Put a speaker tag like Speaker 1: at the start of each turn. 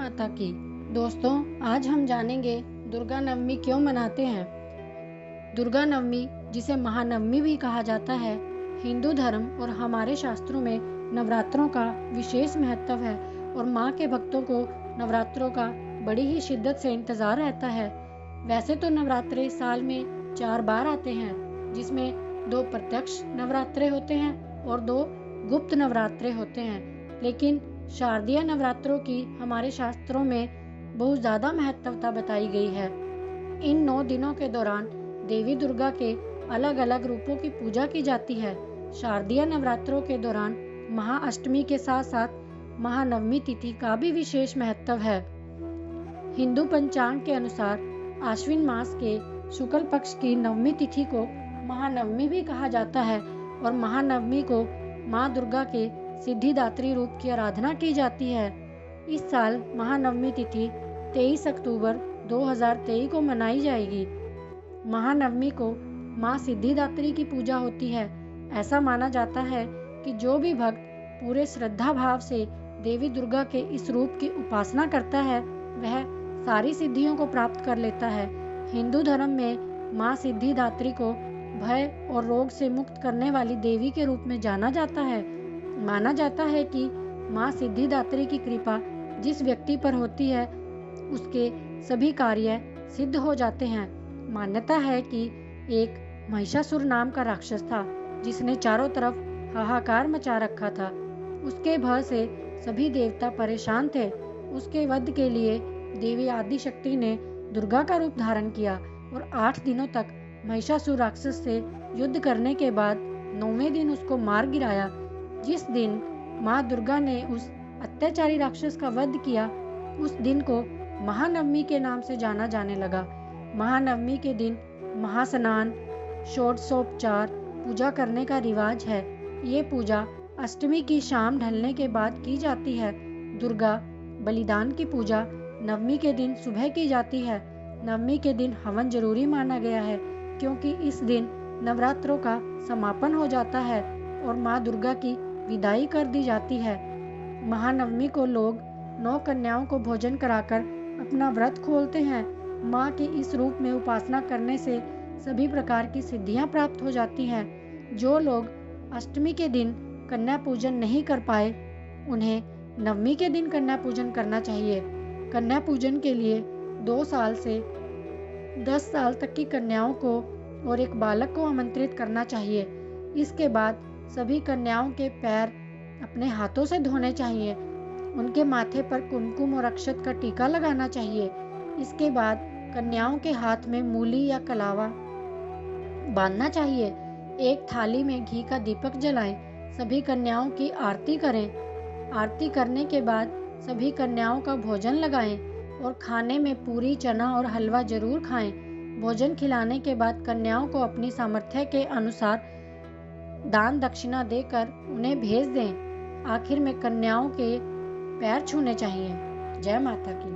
Speaker 1: माता की। दोस्तों, आज हम जानेंगे दुर्गा नवमी क्यों मनाते हैं। दुर्गा नवमी, जिसे महानवमी भी कहा जाता है, हिंदू धर्म और हमारे शास्त्रों में नवरात्रों का विशेष महत्व है और माँ के भक्तों को नवरात्रों का बड़ी ही शिद्दत से इंतजार रहता है। वैसे तो नवरात्रे साल में 4 बार आते हैं, जिसमें 2 प्रत्यक्ष नवरात्रे होते हैं और 2 गुप्त नवरात्रे होते हैं। लेकिन शारदीय नवरात्रों की हमारे शास्त्रों में बहुत ज़्यादा महत्वता बताई गई है। इन 9 दिनों के दौरान देवी दुर्गा के अलग अलग रूपों की पूजा की जाती है। शारदीय नवरात्रों के दौरान महाअष्टमी के साथ साथ महानवमी तिथि का भी विशेष महत्व है। हिंदू पंचांग के अनुसार आश्विन मास के शुक्ल पक्ष की नवमी तिथि को महानवमी भी कहा जाता है और महानवमी को माँ दुर्गा के सिद्धिदात्री रूप की आराधना की जाती है। इस साल महानवमी तिथि 23 अक्टूबर 2023 को मनाई जाएगी। महानवमी को माँ सिद्धिदात्री की पूजा होती है। ऐसा माना जाता है कि जो भी भक्त पूरे श्रद्धा भाव से देवी दुर्गा के इस रूप की उपासना करता है, वह सारी सिद्धियों को प्राप्त कर लेता है। हिंदू धर्म में माँ सिद्धिदात्री को भय और रोग से मुक्त करने वाली देवी के रूप में जाना जाता है। माना जाता है कि माँ सिद्धिदात्री की कृपा जिस व्यक्ति पर होती है, उसके सभी कार्य सिद्ध हो जाते हैं। मान्यता है कि एक महिषासुर नाम का राक्षस था, जिसने चारों तरफ हाहाकार मचा रखा था। उसके भय से सभी देवता परेशान थे। उसके वध के लिए देवी आदिशक्ति ने दुर्गा का रूप धारण किया और 8 दिनों तक महिषासुर राक्षस से युद्ध करने के बाद 9वें दिन उसको मार गिराया। जिस दिन माँ दुर्गा ने उस अत्याचारी राक्षस का वध किया, उस दिन को महानवमी के नाम से जाना जाने लगा। महानवमी के दिन महास्नान, षोडशोपचार पूजा करने का रिवाज है। ये पूजा अष्टमी की शाम ढलने के बाद की जाती है। दुर्गा बलिदान की पूजा नवमी के दिन सुबह की जाती है। नवमी के दिन हवन जरूरी माना गया है, क्योंकि इस दिन नवरात्रों का समापन हो जाता है और माँ दुर्गा की विदाई कर दी जाती है। महानवमी को लोग 9 कन्याओं को भोजन कराकर अपना व्रत खोलते हैं। माँ के इस रूप में उपासना करने से सभी प्रकार की सिद्धियां प्राप्त हो जाती हैं। जो लोग अष्टमी के दिन कन्या पूजन नहीं कर पाए, उन्हें नवमी के दिन कन्या पूजन करना चाहिए। कन्या पूजन के लिए 2 साल से 10 साल तक की कन्याओं को और एक बालक को आमंत्रित करना चाहिए। इसके बाद सभी कन्याओं के पैर अपने हाथों से धोने चाहिए। उनके माथे पर कुमकुम और अक्षत का टीका लगाना चाहिए। इसके बाद कन्याओं के हाथ में मूली या कलावा बांधना चाहिए। एक थाली में घी का दीपक जलाएं। सभी कन्याओं की आरती करें। आरती करने के बाद सभी कन्याओं का भोजन लगाएं और खाने में पूरी, चना और हलवा जरूर खाएं। भोजन खिलाने के बाद कन्याओं को अपनी सामर्थ्य के अनुसार दान दक्षिणा देकर उन्हें भेज दें। आखिर में कन्याओं के पैर छूने चाहिए। जय माता की।